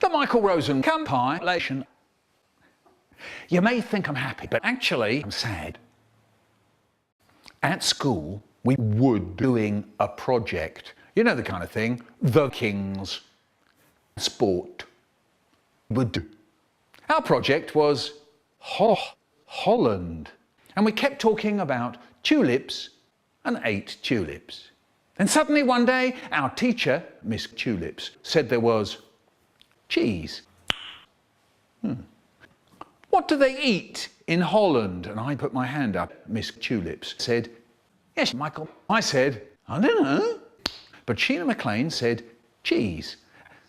The Michael Rosen Compilation. You may think I'm happy, but actually I'm sad. At school, we were doing a project. You know the kind of thing, the King's sport would do. Our project was Holland. And we kept talking about tulips and ate tulips. Then suddenly one day, our teacher, Miss Tulips, said there was cheese. What do they eat in Holland? And I put my hand up. Miss Tulips said, yes, Michael. I said, I don't know. But Sheila McLean said, cheese.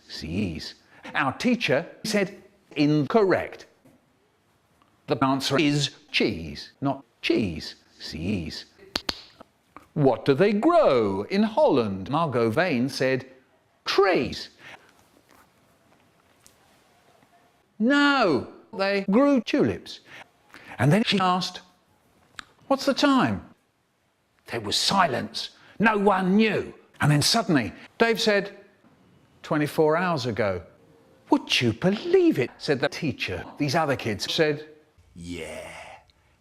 Cheese. Our teacher said, incorrect. The answer is cheese, not cheese. Cheese. What do they grow in Holland? Margot Vane said, trees. No, they grew tulips. And then she asked, what's the time? There was silence. No one knew. And then suddenly, Dave said, 24 hours ago. Would you believe it? Said the teacher. These other kids said, yeah,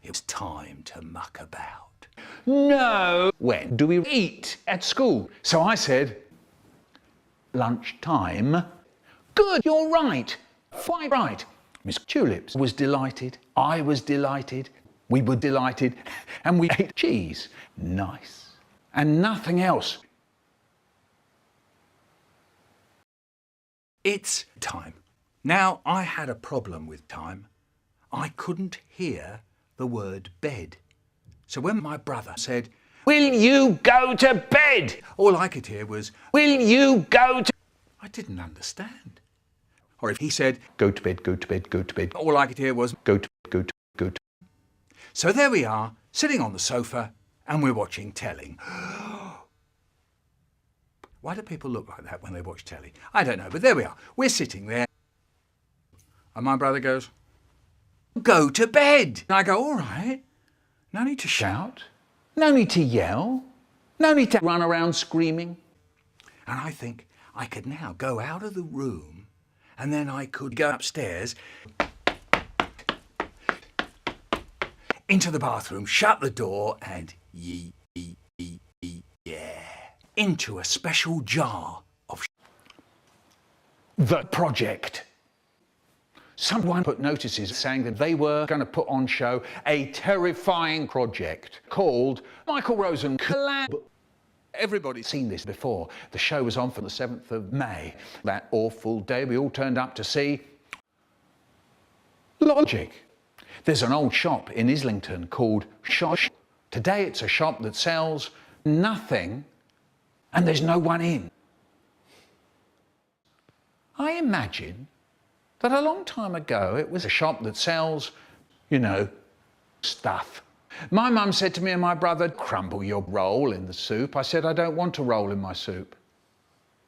it was time to muck about. No. When do we eat at school? So I said, lunchtime. Good, you're right. Quite right. Miss Tulips was delighted. I was delighted. We were delighted. And we ate cheese. Nice. And nothing else. It's time. Now, I had a problem with time. I couldn't hear the word bed. So when my brother said, will you go to bed? All I could hear was, will you go to... I didn't understand. Or if he said, go to bed, go to bed, go to bed, all I could hear was, go to bed, go to bed, go to bed. So there we are, sitting on the sofa, and we're watching telly. Why do people look like that when they watch telly? I don't know, but there we are. We're sitting there. And my brother goes, go to bed. And I go, all right. No need to shout. No need to yell. No need to run around screaming. And I think I could now go out of the room and then I could go upstairs into the bathroom, shut the door and into a special jar of the project. Someone put notices saying that they were going to put on show a terrifying project called Michael Rosen Collab. Everybody's seen this before. The show was on for the 7th of May. That awful day we all turned up to see LoLgic. There's an old shop in Islington called Shosh. Today it's a shop that sells nothing and there's no one in. I imagine that a long time ago it was a shop that sells, you know, stuff. My mum said to me and my brother, crumble your roll in the soup. I said, I don't want to roll in my soup.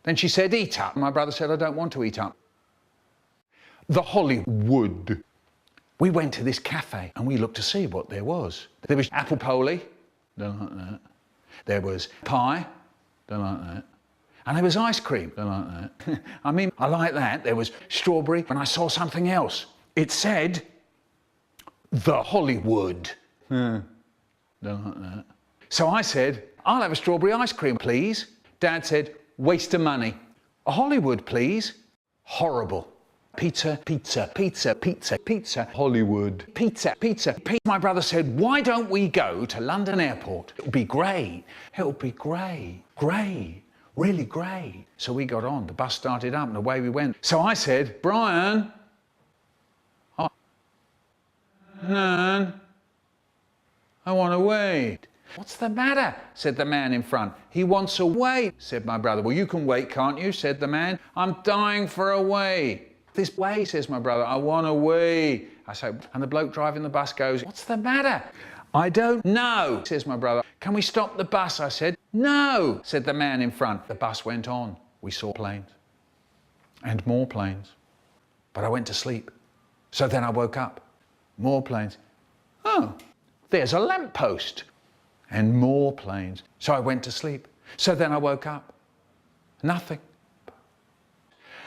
Then she said, eat up. My brother said, I don't want to eat up. The Hollywood. We went to this cafe and we looked to see what there was. There was apple poli, don't like that. There was pie, don't like that. And there was ice cream, don't like that. I mean, I like that. There was strawberry and I saw something else. It said, the Hollywood. Don't like that. So I said, I'll have a strawberry ice cream, please. Dad said, waste of money. A Hollywood, please. Horrible. Pizza, pizza, pizza, pizza, pizza, Hollywood. Pizza, pizza, pizza. My brother said, why don't we go to London Airport? It'll be great. It'll be great. Great. Really great. So we got on. The bus started up and away we went. So I said, Brian. Oh, Nan. I want to wait. What's the matter? Said the man in front. He wants a wait, said my brother. Well, you can wait, can't you? Said the man. I'm dying for a wait. This way, says my brother. I want a wait. I say, and the bloke driving the bus goes, what's the matter? I don't know, says my brother. Can we stop the bus? I said, no, said the man in front. The bus went on. We saw planes and more planes. But I went to sleep. So then I woke up. More planes. Oh. There's a lamppost and more planes. So I went to sleep. So then I woke up. Nothing.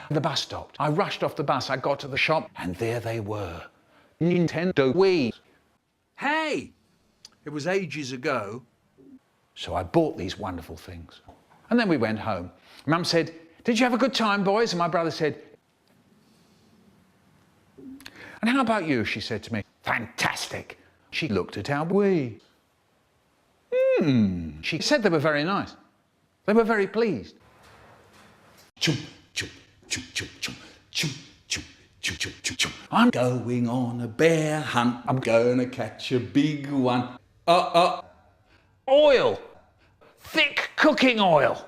The bus stopped. I rushed off the bus. I got to the shop, and there they were. Nintendo Wii. Hey! It was ages ago. So I bought these wonderful things. And then we went home. Mum said, "Did you have a good time, boys?" And my brother said, "And how about you?" she said to me. "Fantastic." She looked at our Wii. She said they were very nice. They were very pleased. Chum, chum, chum, chum, chum, chum, chum, chum, chum, chum, chum. I'm going on a bear hunt. I'm gonna catch a big one. Oil. Thick cooking oil.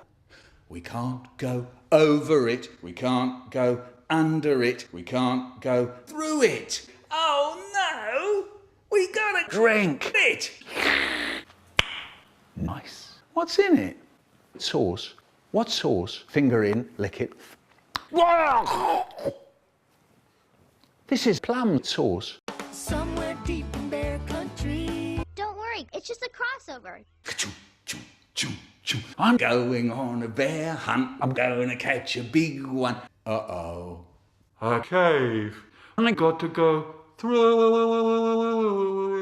We can't go over it. We can't go under it. We can't go through it. Oh no! We gotta Drink it. Nice. What's in it? Sauce. What sauce? Finger in, lick it. This is plum sauce. Somewhere deep in bear country. Don't worry, it's just a crossover. Chum, chum, chum, chum. I'm going on a bear hunt. I'm gonna catch a big one. Uh-oh. A cave. I got to go through it.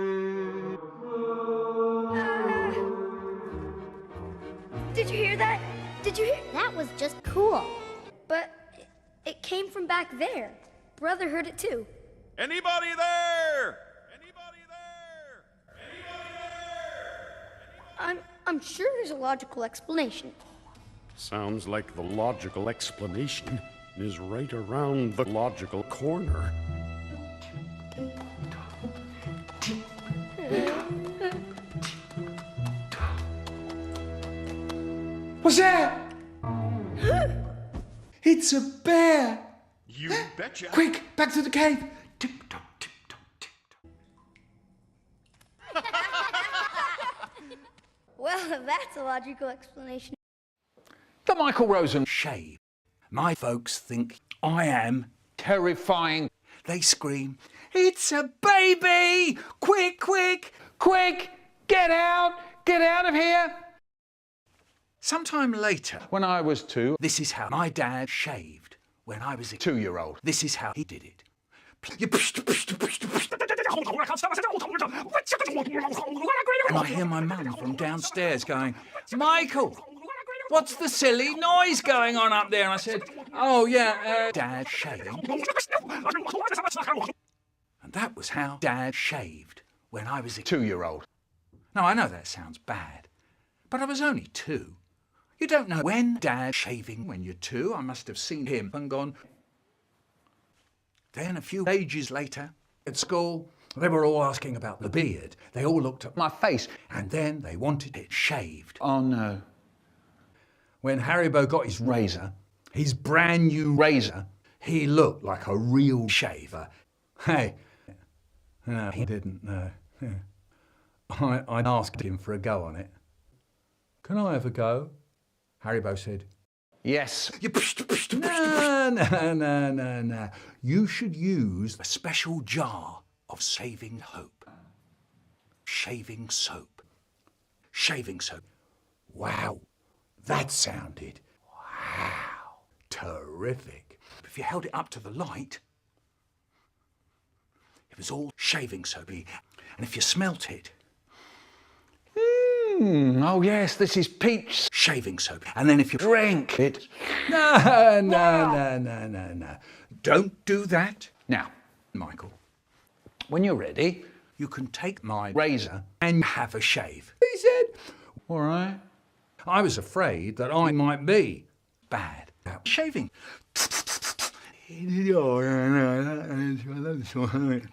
Did you hear that? Did you hear? That was just cool. But it came from back there. Brother heard it too. Anybody there? Anybody there? Anybody there? I'm sure there's a logical explanation. Sounds like the logical explanation is right around the logical corner. What's that? It's a bear. You betcha. Quick, back to the cave. Tip-top, tip-top, tip-top. Well, that's a logical explanation. The Michael Rosen Shave. My folks think I am. terrifying. They scream, "It's a baby! Quick, quick!" Quick, get out of here. Sometime later, When I was 2, this is how my dad shaved when I was a 2-year-old. This is how he did it. And I hear my mum from downstairs going, "Michael, what's the silly noise going on up there?" And I said, "Oh yeah, Dad shaved." And that was how Dad shaved when I was a 2-year-old. Now I know that sounds bad, but I was only 2. You don't know when Dad's shaving when you're 2. I must have seen him and gone. Then a few ages later, at school, they were all asking about the beard. They all looked at My face. and then they wanted it shaved. Oh no. When Haribo got his razor, his brand new razor, he looked like a real shaver. Hey, no, he didn't, no. I asked him for a go on it. "Can I have a go?" Haribo said, Yes. No. You should use a special jar of saving hope. Shaving soap. Shaving soap. Wow, that sounded, wow, terrific. If you held it up to the light, it was all shaving soapy. And if you smelt it, Oh yes, this is peach shaving soap. And then if you drink it. No. Don't do that. Now, Michael, when you're ready, you can take my razor. and have a shave. He said, All right. I was afraid that I might be bad about shaving.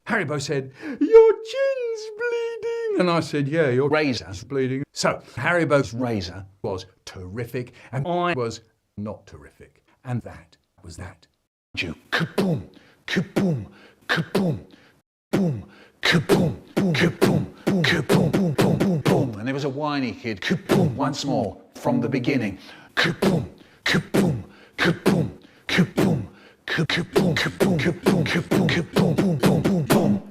Haribo said, "Your chin's bleeding." And I said, "Yeah, your razor's bleeding." So Haribo's razor was terrific and mine was not terrific. And that was that. You kaboom, kaboom, kaboom, boom, kaboom, boom, kaboom, boom, kaboom, boom, boom, boom, boom. And there was a whiny kid, kaboom, once more from the beginning. Kaboom, kaboom, kaboom, kaboom, kaboom, kaboom, kaboom, kaboom, kaboom, boom, boom, boom, boom.